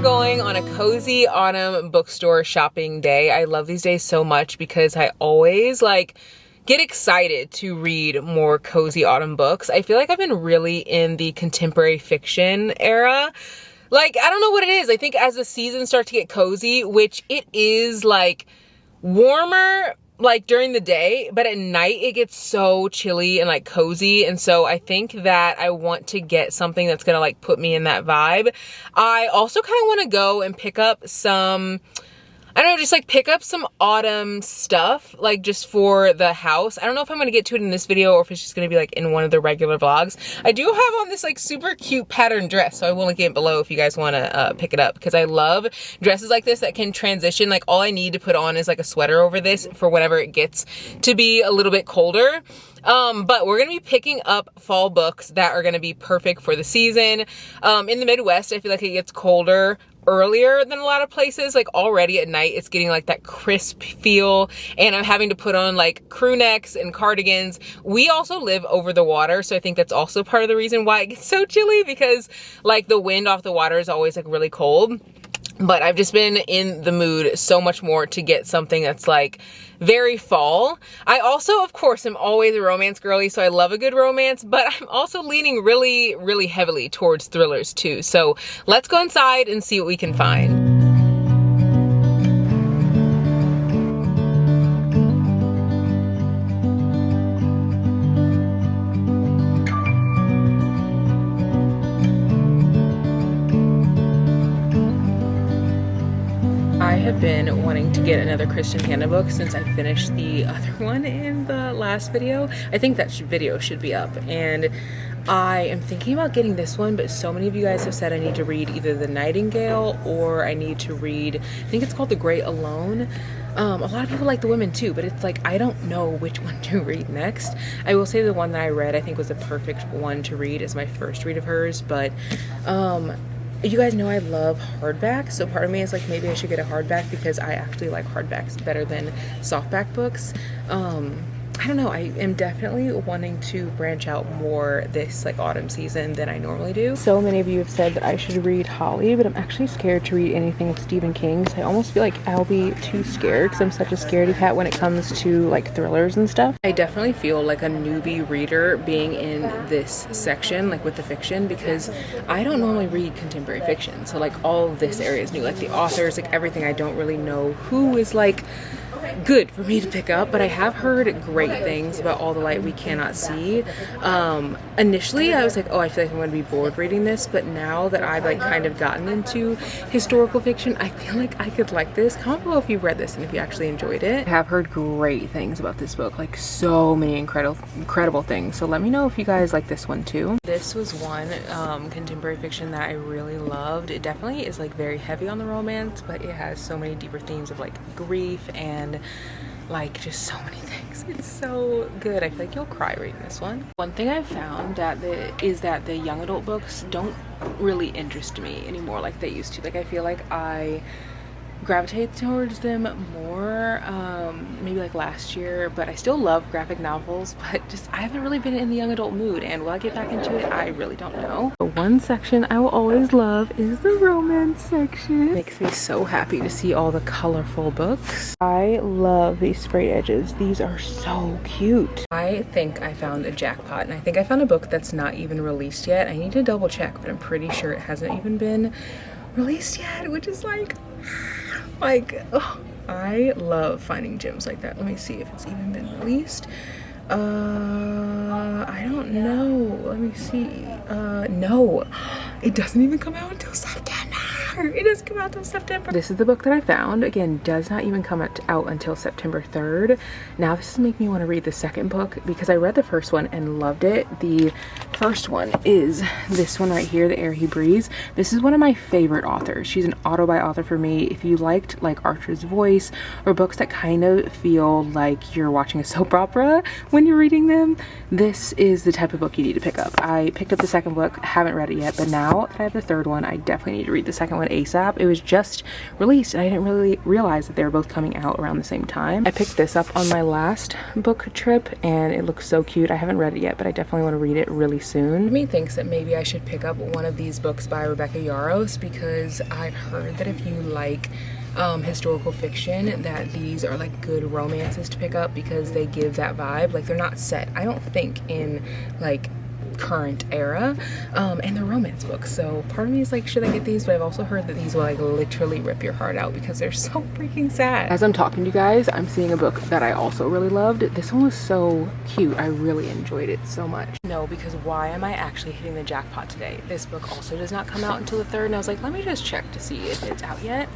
going on a cozy autumn bookstore shopping day. I love these days so much because I always get excited to read more cozy autumn books. I feel like I've been really in the contemporary fiction era. I don't know what it is. I think as the seasons start to get cozy, which it is warmer during the day, but at night it gets so chilly and cozy. And so I think that I want to get something that's gonna put me in that vibe. I also kind of want to go and pick up some, I don't know, just pick up some autumn stuff, just for the house. I don't know if I'm gonna get to it in this video or if it's just gonna be in one of the regular vlogs. I do have on this super cute pattern dress, so I will link it below if you guys wanna pick it up, because I love dresses like this that can transition. All I need to put on is a sweater over this for whenever it gets to be a little bit colder. But we're gonna be picking up fall books that are gonna be perfect for the season. In the Midwest, I feel like it gets colder earlier than a lot of places. Already at night it's getting that crisp feel, and I'm having to put on crew necks and cardigans. We also live over the water, so I think that's also part of the reason why it gets so chilly, because the wind off the water is always really cold. But I've just been in the mood so much more to get something that's very fall. I also, of course, am always a romance girly, so I love a good romance, but I'm also leaning really, really heavily towards thrillers too. So let's go inside and see what we can find. I have been wanting to get another Christian Hannah book since I finished the other one in the last video. I think that video should be up, and I am thinking about getting this one, but so many of you guys have said I need to read either The Nightingale or I need to read, I think it's called The Great Alone. A lot of people like The Women too, but it's I don't know which one to read next. I will say the one that I read I think was the perfect one to read as my first read of hers, but you guys know I love hardback, so part of me is maybe I should get a hardback because I actually like hardbacks better than softback books. I don't know, I am definitely wanting to branch out more this autumn season than I normally do. So many of you have said that I should read Holly, but I'm actually scared to read anything with Stephen King, so I almost feel like I'll be too scared because I'm such a scaredy cat when it comes to thrillers and stuff. I definitely feel like a newbie reader being in this section, with the fiction, because I don't normally read contemporary fiction, so all of this area is new, the authors, everything. I don't really know who is good for me to pick up, but I have heard great things about All the Light We Cannot See. Initially I was oh, I feel like I'm going to be bored reading this, but now that I've kind of gotten into historical fiction, I feel like I could like this. Comment below if you've read this and if you actually enjoyed it. I have heard great things about this book, so many incredible things, so let me know if you guys like this one too. This was one contemporary fiction that I really loved. It definitely is very heavy on the romance, but it has so many deeper themes of grief and just so many things. It's so good. I feel like you'll cry reading this one. One thing I've found is that the young adult books don't really interest me anymore like they used to. I feel like I gravitate towards them more maybe last year, but I still love graphic novels, but I haven't really been in the young adult mood, and will I get back into it? I really don't know. The one section I will always love is the romance section. It makes me so happy to see all the colorful books. I love these sprayed edges. These are so cute. I think I found a jackpot, and I think I found a book that's not even released yet. I need to double check, but I'm pretty sure it hasn't even been released yet, which is oh, I love finding gems like that. Let me see if it's even been released. I don't know. Let me see. No, it doesn't even come out until September. It doesn't come out until September. This is the book that I found. Again, does not even come out until September 3rd. Now this is making me want to read the second book because I read the first one and loved it. The first one is this one right here, The Air He Breathes. This is one of my favorite authors. She's an auto-buy author for me. If you liked Archer's Voice or books that kind of feel like you're watching a soap opera when you're reading them, this is the type of book you need to pick up. I picked up the second book, haven't read it yet, but now that I have the third one, I definitely need to read the second one ASAP. It was just released and I didn't really realize that they were both coming out around the same time. I picked this up on my last book trip and it looks so cute. I haven't read it yet, but I definitely want to read it really soon. soon. Me thinks that maybe I should pick up one of these books by Rebecca Yarros, because I've heard that if you like historical fiction, that these are like good romances to pick up, because they give that vibe. Like, they're not set, I don't think, in like current era, and they're romance books, so part of me is like, should I get these? But I've also heard that these will like literally rip your heart out because they're so freaking sad. As I'm talking to you guys, I'm seeing a book that I also really loved. This one was so cute. I really enjoyed it so much. No, because why am I actually hitting the jackpot today? This book also does not come out until the 3rd, and I was like, let me just check to see if it's out yet.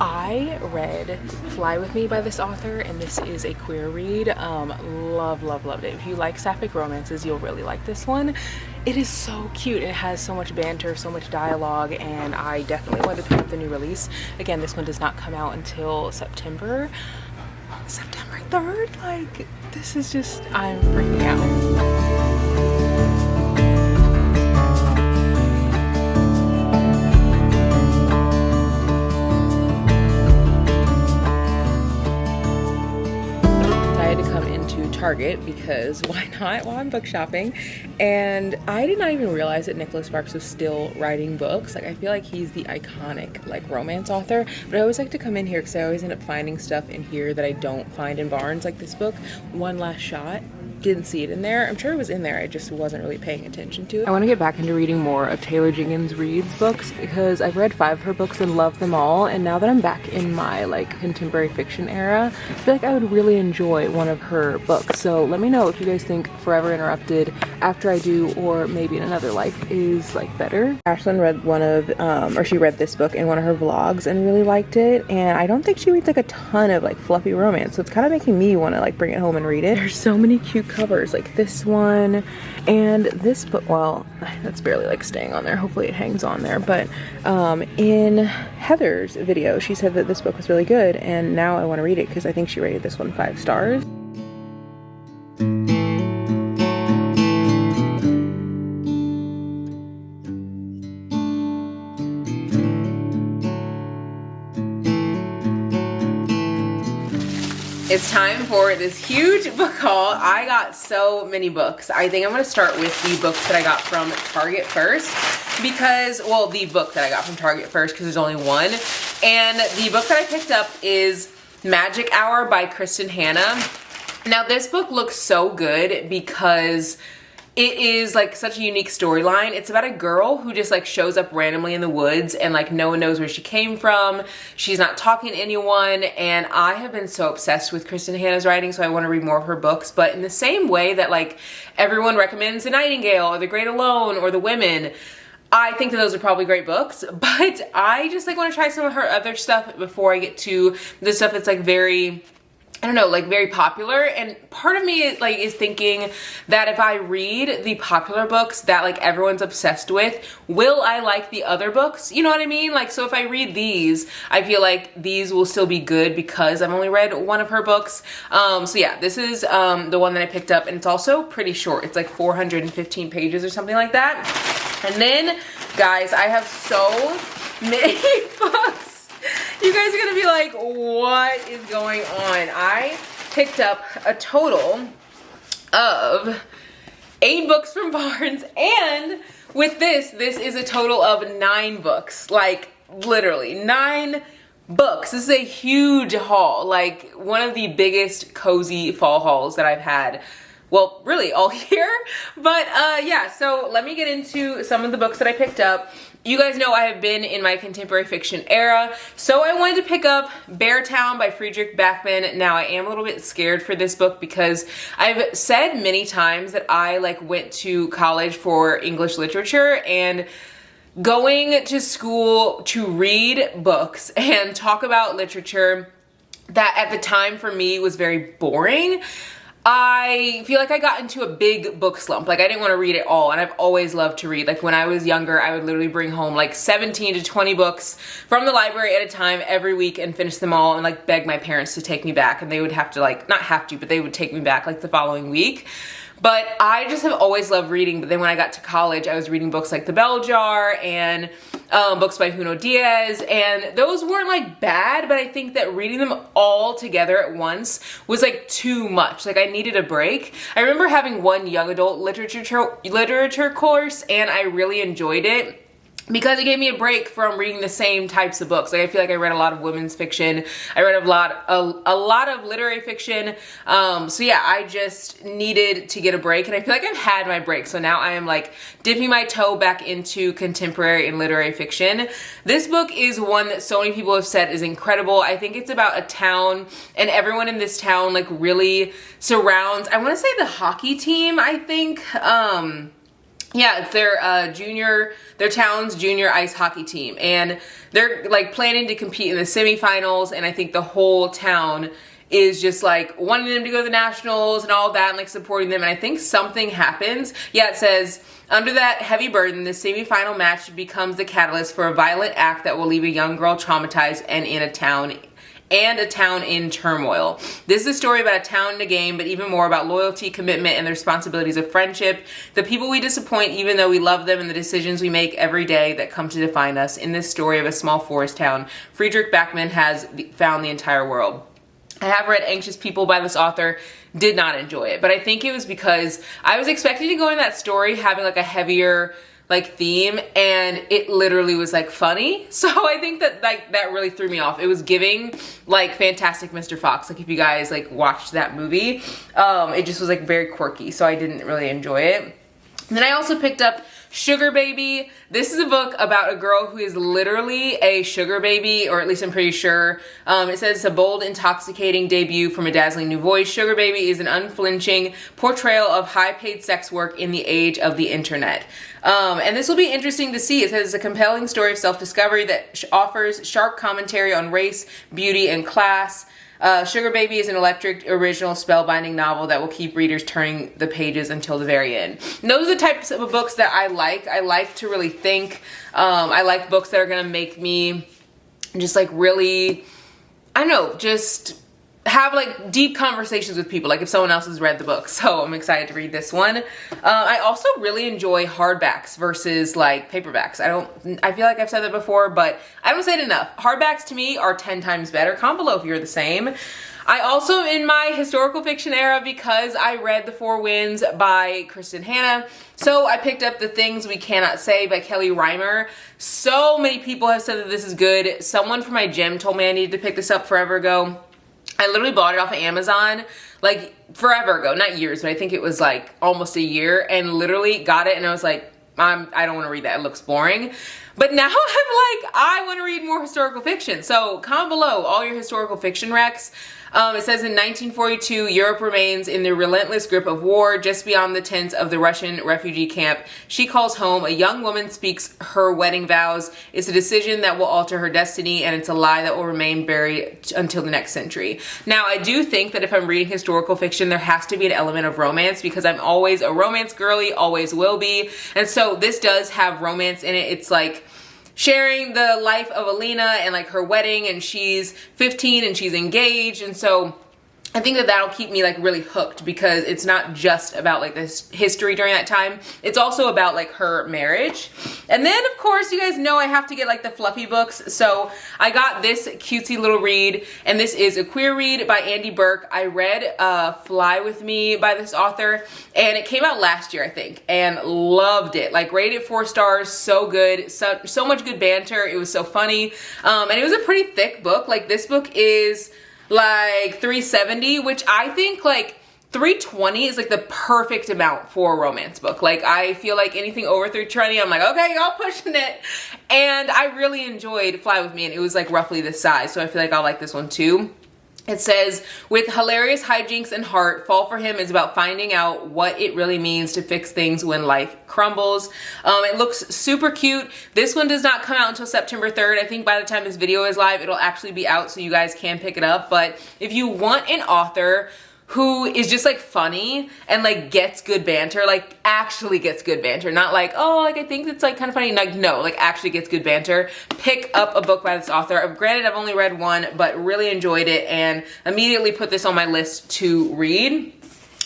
I read Fly With Me by this author, and this is a queer read. Loved it. If you like sapphic romances, you'll really like this one. It is so cute. It has so much banter, so much dialogue, and I definitely want to pick up the new release. Again, this one does not come out until September 3rd. Like, this is just, I'm freaking out. Target, because why not, while I'm book shopping. And I did not even realize that Nicholas Sparks was still writing books. Like, I feel like he's the iconic like romance author, but I always like to come in here because I always end up finding stuff in here that I don't find in Barnes. Like this book, One Last Shot, didn't see it in there. I'm sure it was in there, I just wasn't really paying attention to it. I want to get back into reading more of Taylor Jenkins Reid's books, because I've read 5 of her books and loved them all, and now that I'm back in my like contemporary fiction era, I feel like I would really enjoy one of her books. So let me know if you guys think Forever Interrupted, After I Do, or Maybe in Another Life is like better. Ashlyn read one of, she read this book in one of her vlogs and really liked it, and I don't think she reads like a ton of like fluffy romance, so it's kind of making me want to like bring it home and read it. There's so many cute covers, like this one and this book. Well, that's barely like staying on there, hopefully it hangs on there, but in Heather's video she said that this book was really good, and now I want to read it because I think she rated this one 5 stars. It's time for this huge book haul. I got so many books. I think I'm gonna start with the books that I got from Target first, because, well, the book that I got from Target first, because there's only one. And the book that I picked up is Magic Hour by Kristen Hanna. Now this book looks so good because it is like such a unique storyline. It's about a girl who just like shows up randomly in the woods, and like no one knows where she came from. She's not talking to anyone, and I have been so obsessed with Kristen Hanna's writing, so I want to read more of her books. But in the same way that like everyone recommends The Nightingale or The Great Alone or The Women, I think that those are probably great books, but I just like want to try some of her other stuff before I get to the stuff that's like very, I don't know, like very popular. And part of me is thinking that if I read the popular books that like everyone's obsessed with, will I like the other books? You know what I mean? Like, so if I read these, I feel like these will still be good because I've only read one of her books. So yeah, this is the one that I picked up, and it's also pretty short. It's like 415 pages or something like that. And then, guys, I have so many books. You guys are gonna be like, what is going on? I picked up a total of 8 books from Barnes, and with this is a total of 9 books. Like, literally 9 books. This is a huge haul, like one of the biggest cozy fall hauls that I've had, well, really all year. But yeah, so let me get into some of the books that I picked up. You guys know I have been in my contemporary fiction era, so I wanted to pick up Beartown by Friedrich Bachmann. Now, I am a little bit scared for this book because I've said many times that I like went to college for English literature, and going to school to read books and talk about literature that at the time for me was very boring. I feel like I got into a big book slump. Like, I didn't want to read it all, and I've always loved to read. Like, when I was younger, I would literally bring home like 17 to 20 books from the library at a time every week and finish them all and like beg my parents to take me back, and they would have to like, not have to, but they would take me back like the following week. But I just have always loved reading. But then when I got to college, I was reading books like The Bell Jar and books by Junot Diaz, and those weren't like bad, but I think that reading them all together at once was like too much. Like I needed a break. I remember having one young adult literature course, and I really enjoyed it because it gave me a break from reading the same types of books. Like I feel like I read a lot of women's fiction. I read a lot of literary fiction. So yeah, I just needed to get a break, and I feel like I've had my break. So now I am like dipping my toe back into contemporary and literary fiction. This book is one that so many people have said is incredible. I think it's about a town, and everyone in this town like really surrounds, I want to say the hockey team, I think. Yeah, it's their town's junior ice hockey team, and they're like planning to compete in the semifinals, and I think the whole town is just like wanting them to go to the nationals and all that, and like supporting them. And I think something happens. Yeah, it says, under that heavy burden, the semifinal match becomes the catalyst for a violent act that will leave a young girl traumatized and a town in turmoil. This is a story about a town in a game, but even more about loyalty, commitment, and the responsibilities of friendship, the people we disappoint even though we love them, and the decisions we make every day that come to define us. In this story of a small forest town, Friedrich Bachmann has found the entire world. I have read Anxious People by this author, did not enjoy it, but I think it was because I was expecting to go in that story having like a heavier like theme, and it literally was like funny. So I think that like that really threw me off. It was giving like Fantastic Mr. Fox. Like if you guys like watched that movie, it just was like very quirky. So I didn't really enjoy it. And then I also picked up Sugar Baby. This is a book about a girl who is literally a sugar baby, or at least I'm pretty sure. It says it's a bold, intoxicating debut from a dazzling new voice. Sugar Baby is an unflinching portrayal of high-paid sex work in the age of the internet. And this will be interesting to see. It says it's a compelling story of self-discovery that offers sharp commentary on race, beauty, and class. Sugar Baby is an electric, original, spellbinding novel that will keep readers turning the pages until the very end. And those are the types of books that I like. I like to really think. I like books that are going to make me just like really, I don't know, just have like deep conversations with people, like if someone else has read the book. So I'm excited to read this one. I also really enjoy hardbacks versus like paperbacks. I feel like I've said that before, but I don't say it enough. Hardbacks to me are 10 times better. Comment below if you're the same. I also, in my historical fiction era, because I read The Four Winds by Kristen Hanna, so I picked up The Things We Cannot Say by Kelly Reimer. So many people have said that this is good. Someone from my gym told me I needed to pick this up forever ago. I literally bought it off of Amazon like forever ago, not years, but I think it was like almost a year, and literally got it and I was like, I don't want to read that, it looks boring. But now I'm like, I want to read more historical fiction. So comment below all your historical fiction recs. It says in 1942, Europe remains in the relentless grip of war. Just beyond the tents of the Russian refugee camp, she calls home. A young woman speaks her wedding vows. It's a decision that will alter her destiny, and it's a lie that will remain buried until the next century. Now, I do think that if I'm reading historical fiction, there has to be an element of romance, because I'm always a romance girly, always will be. And so this does have romance in it. It's like sharing the life of Alina and like her wedding, and she's 15 and she's engaged, and so I think that that'll keep me like really hooked, because it's not just about like this history during that time. It's also about like her marriage. And then of course, you guys know I have to get like the fluffy books. So I got this cutesy little read, and this is a queer read by Andy Burke. I read Fly With Me by this author, and it came out last year, I think, and loved it. Like rated 4 stars, so good, so much good banter. It was so funny. And it was a pretty thick book. Like this book is like 370, which I think like 320 is like the perfect amount for a romance book. Like I feel like anything over 320, I'm like, okay, y'all pushing it. And I really enjoyed Fly With Me, and it was like roughly this size, so I feel like I'll like this one too. It says, with hilarious hijinks and heart, Fall for Him is about finding out what it really means to fix things when life crumbles. It looks super cute. This one does not come out until September 3rd. I think by the time this video is live, it'll actually be out, so you guys can pick it up. But if you want an author who is just like funny and like gets good banter, like actually gets good banter, not like, oh, like I think it's like kind of funny, like no, like actually gets good banter, pick up a book by this author. Granted, I've only read one, but really enjoyed it and immediately put this on my list to read.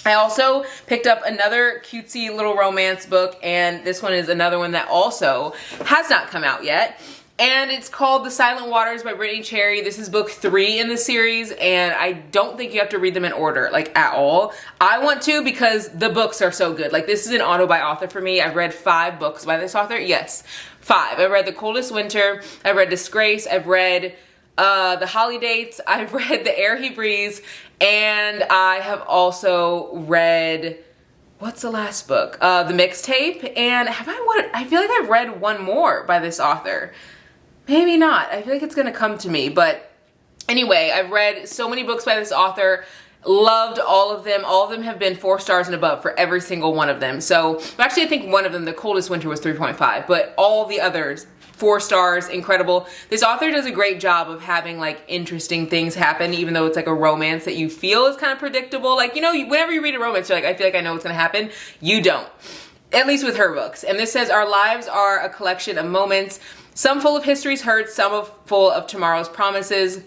I also picked up another cutesy little romance book, and this one is another one that also has not come out yet. And it's called The Silent Waters by Brittany Cherry. This is book 3 in the series, and I don't think you have to read them in order, like, at all. I want to because the books are so good. Like, this is an auto by author for me. I've read 5 books by this author. Yes, 5. I've read The Coldest Winter. I've read Disgrace. I've read The Holidates. I've read The Air He Breathes. And I have also read... what's the last book? The Mixtape. And I feel like I've read one more by this author. Maybe not. I feel like it's gonna come to me. But anyway, I've read so many books by this author. Loved all of them. All of them have been 4 stars and above for every single one of them. So, actually I think one of them, The Coldest Winter, was 3.5. But all the others, 4 stars, incredible. This author does a great job of having like interesting things happen, even though it's like a romance that you feel is kind of predictable. Like, you know, whenever you read a romance, you're like, I feel like I know what's gonna happen. You don't. At least with her books. And this says, our lives are a collection of moments, some full of history's hurts, some full of tomorrow's promises.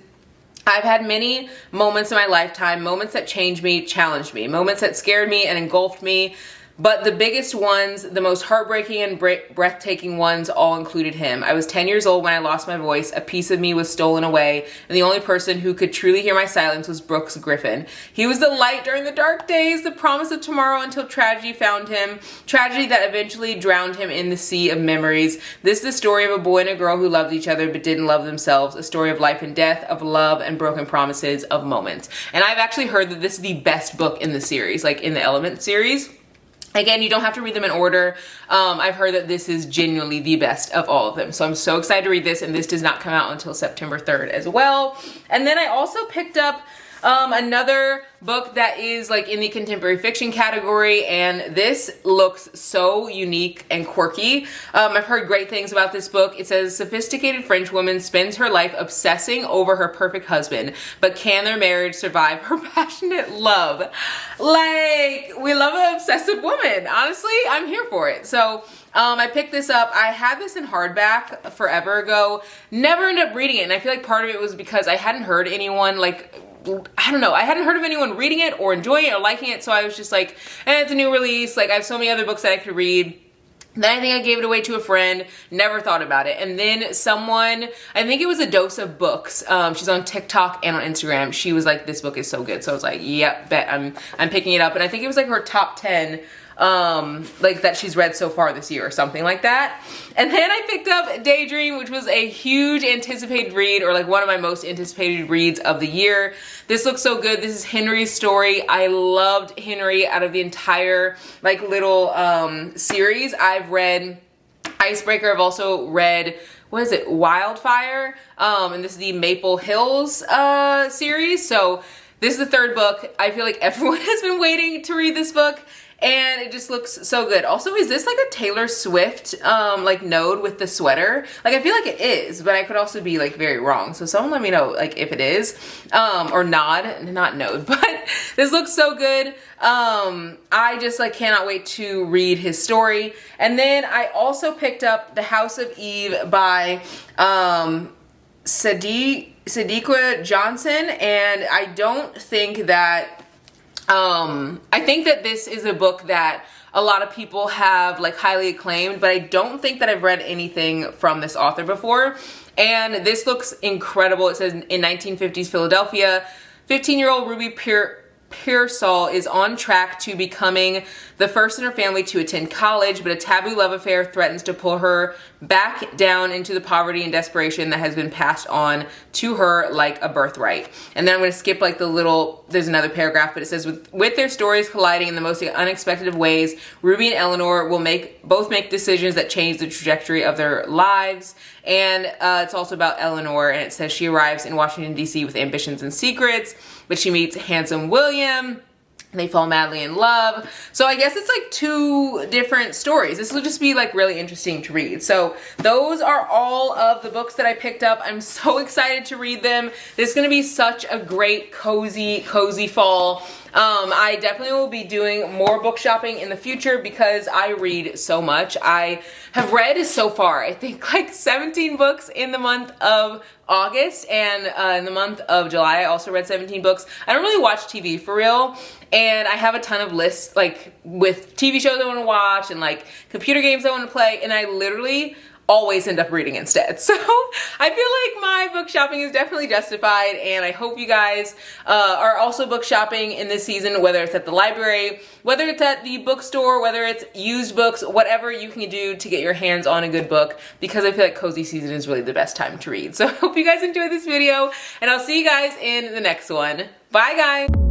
I've had many moments in my lifetime, moments that changed me, challenged me, moments that scared me and engulfed me. But the biggest ones, the most heartbreaking and breathtaking ones, all included him. I was 10 years old when I lost my voice. A piece of me was stolen away, and the only person who could truly hear my silence was Brooks Griffin. He was the light during the dark days, the promise of tomorrow until tragedy found him, tragedy that eventually drowned him in the sea of memories. This is the story of a boy and a girl who loved each other but didn't love themselves, a story of life and death, of love and broken promises, of moments. And I've actually heard that this is the best book in the series, like in the Element series. Again, you don't have to read them in order. I've heard that this is genuinely the best of all of them. So I'm so excited to read this, and this does not come out until September 3rd as well. And then I also picked up another book that is like in the contemporary fiction category, and this looks so unique and quirky. I've heard great things about this book. It says, a sophisticated French woman spends her life obsessing over her perfect husband, but can their marriage survive her passionate love? Like, we love an obsessive woman. Honestly, I'm here for it. So I picked this up. I had this in hardback forever ago. Never ended up reading it, and I feel like part of it was because I hadn't heard anyone like, I don't know, I hadn't heard of anyone reading it or enjoying it or liking it, so I was just like, it's a new release, like I have so many other books that I could read. Then I think I gave it away to a friend, never thought about it. And then someone, I think it was A Dose of Books, she's on TikTok and on Instagram, she was like, this book is so good. So I was like, yep, bet I'm picking it up. And I think it was like her top 10 like that she's read so far this year or something like that. And then I picked up Daydream, which was a huge anticipated read, or like one of my most anticipated reads of the year. This looks so good. This is Henry's story. I loved Henry out of the entire like little series. I've read Icebreaker. I've also read, what is it, Wildfire, and this is the Maple Hills series. So this is the 3rd book. I feel like everyone has been waiting to read this book, and it just looks so good. Also, is this like a Taylor Swift like node with the sweater? Like, I feel like it is, but I could also be like very wrong. So someone let me know like if it is, or not node, but this looks so good. I just like cannot wait to read his story. And then I also picked up The House of Eve by Sadiqa Johnson, and I don't think that I think that this is a book that a lot of people have like highly acclaimed, but I don't think that I've read anything from this author before. And this looks incredible. It says, in 1950s Philadelphia, 15-year-old Ruby Pearsall is on track to becoming the first in her family to attend college, but a taboo love affair threatens to pull her back down into the poverty and desperation that has been passed on to her like a birthright. And then I'm going to skip like the little, there's another paragraph, but it says, with their stories colliding in the most unexpected of ways, Ruby and Eleanor will both make decisions that change the trajectory of their lives. And it's also about Eleanor, and it says she arrives in Washington, D.C. with ambitions and secrets, but she meets handsome William. They fall madly in love. So I guess it's like 2 different stories. This will just be like really interesting to read. So those are all of the books that I picked up. I'm so excited to read them. This is going to be such a great cozy fall I definitely will be doing more book shopping in the future because I read so much. I have read so far, I think like 17 books in the month of August, and in the month of July I also read 17 books. I don't really watch TV for real, and I have a ton of lists like with TV shows I want to watch and like computer games I want to play, and I literally always end up reading instead. So I feel like my book shopping is definitely justified, and I hope you guys are also book shopping in this season, whether it's at the library, whether it's at the bookstore, whether it's used books, whatever you can do to get your hands on a good book, because I feel like cozy season is really the best time to read. So I hope you guys enjoyed this video, and I'll see you guys in the next one. Bye guys!